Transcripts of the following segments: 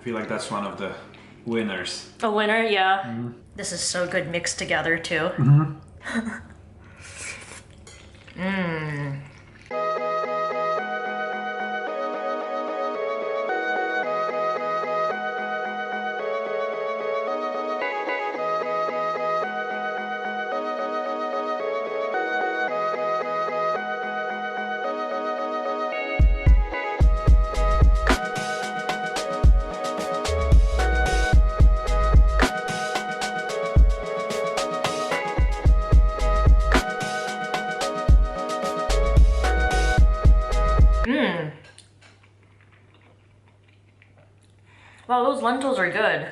I feel like that's one of the winners. A winner, yeah. This is so good mixed together too. Wow, those lentils are good.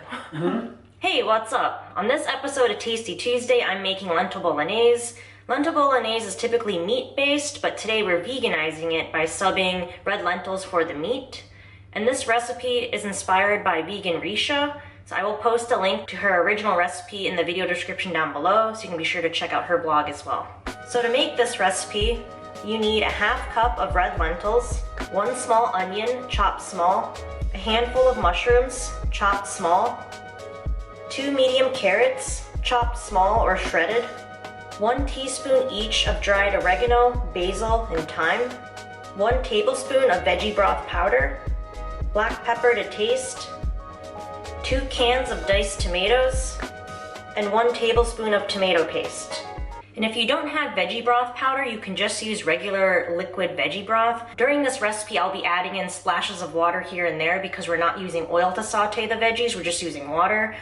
Hey, what's up? On this episode of Tasty Tuesday, I'm making lentil bolognese. Lentil bolognese is typically meat-based, but today we're veganizing it by subbing red lentils for the meat. And this recipe is inspired by vegan Risha, so I will post a link to her original recipe in the video description down below, so you can be sure to check out her blog as well. So to make this recipe, you need a half cup of red lentils, 1 small onion chopped small, a handful of mushrooms chopped small, 2 medium carrots chopped small or shredded, 1 teaspoon each of dried oregano, basil, and thyme, 1 tablespoon of veggie broth powder, black pepper to taste, 2 cans of diced tomatoes, and 1 tablespoon of tomato paste. And if you don't have veggie broth powder, you can just use regular liquid veggie broth. During this recipe, I'll be adding in splashes of water here and there because we're not using oil to saute the veggies, we're just using water.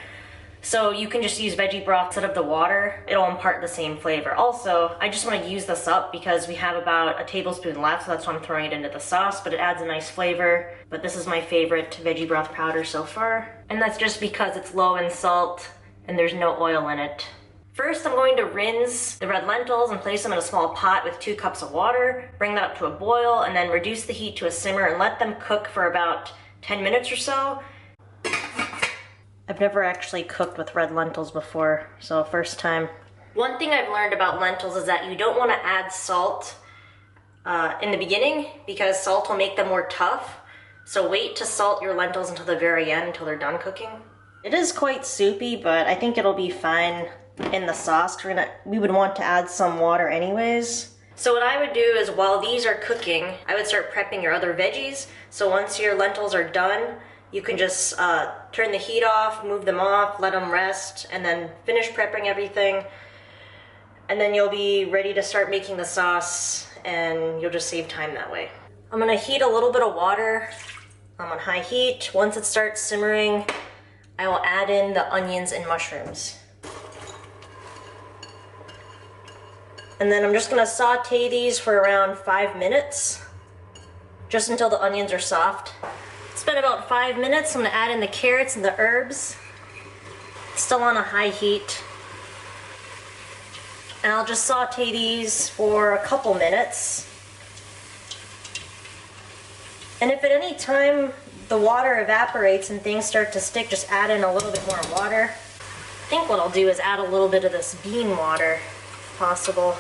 So you can just use veggie broth instead of the water. It'll impart the same flavor. Also, I just want to use this up because we have about a tablespoon left, so that's why I'm throwing it into the sauce, but it adds a nice flavor. But this is my favorite veggie broth powder so far. And that's just because it's low in salt and there's no oil in it. First, I'm going to rinse the red lentils and place them in a small pot with 2 cups of water, bring that up to a boil, and then reduce the heat to a simmer and let them cook for about 10 minutes or so. I've never actually cooked with red lentils before, so first time. One thing I've learned about lentils is that you don't want to add salt in the beginning because salt will make them more tough. So wait to salt your lentils until the very end, until they're done cooking. It is quite soupy, but I think it'll be fine in the sauce. We would want to add some water anyways. So what I would do is while these are cooking, I would start prepping your other veggies. So once your lentils are done, you can just turn the heat off, move them off, let them rest, and then finish prepping everything. And then you'll be ready to start making the sauce, and you'll just save time that way. I'm gonna heat a little bit of water on high heat. Once it starts simmering, I will add in the onions and mushrooms. And then I'm just gonna saute these for around 5 minutes, just until the onions are soft. It's been about 5 minutes. I'm gonna add in the carrots and the herbs, still on a high heat. And I'll just saute these for a couple minutes. And if at any time the water evaporates and things start to stick, just add in a little bit more water. I think what I'll do is add a little bit of this bean water, if possible,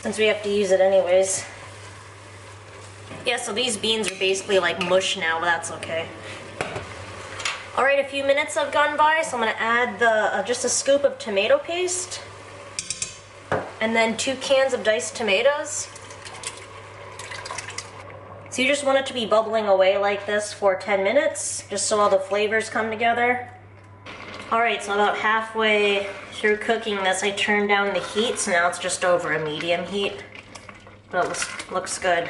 since we have to use it anyways. Yeah, so these beans are basically like mush now, but that's okay. Alright, a few minutes have gone by, so I'm going to add just a scoop of tomato paste, and then 2 cans of diced tomatoes. So you just want it to be bubbling away like this for 10 minutes, just so all the flavors come together. Alright, so about halfway through cooking this, I turned down the heat, so now it's just over a medium heat. But it looks good.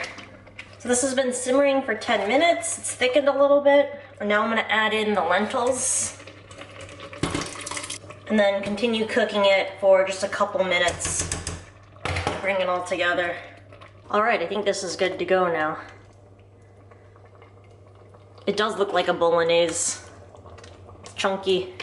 So this has been simmering for 10 minutes, it's thickened a little bit, and now I'm going to add in the lentils. And then continue cooking it for just a couple minutes to bring it all together. Alright, I think this is good to go now. It does look like a bolognese. It's chunky.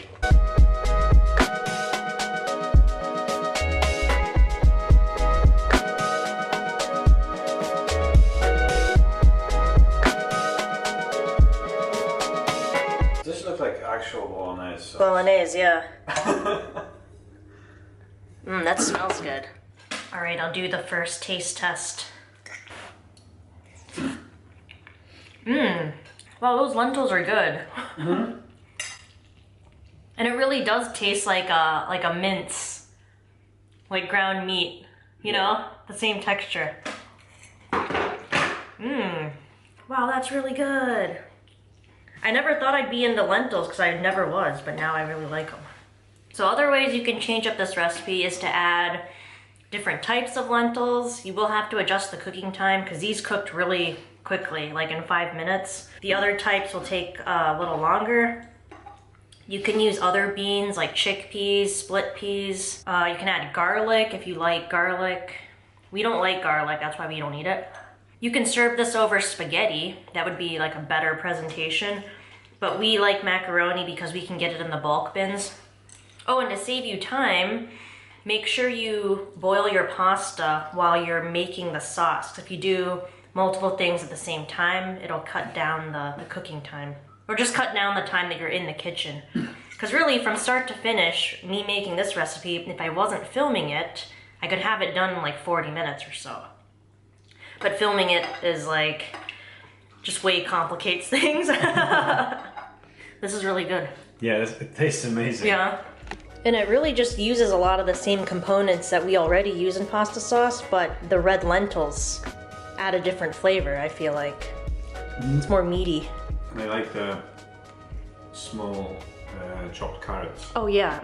This looks like actual bolognese. So. Bolognese, yeah. That smells good. Alright, I'll do the first taste test. Wow, those lentils are good. And it really does taste like a mince, like ground meat. You know, the same texture. Wow, that's really good. I never thought I'd be into lentils because I never was, but now I really like them. So other ways you can change up this recipe is to add different types of lentils. You will have to adjust the cooking time because these cooked really quickly, like in 5 minutes. The other types will take a little longer. You can use other beans like chickpeas, split peas. You can add garlic if you like garlic. We don't like garlic, that's why we don't eat it. You can serve this over spaghetti. That would be like a better presentation. But we like macaroni because we can get it in the bulk bins. Oh, and to save you time, make sure you boil your pasta while you're making the sauce. If you do multiple things at the same time, it'll cut down the cooking time. Or just cut down the time that you're in the kitchen. Because really, from start to finish, me making this recipe, if I wasn't filming it, I could have it done in like 40 minutes or so. But filming it is like, just way complicates things. This is really good. Yeah, it tastes amazing. Yeah. And it really just uses a lot of the same components that we already use in pasta sauce, but the red lentils add a different flavor, I feel like. It's more meaty. And I like the small chopped carrots. Oh yeah,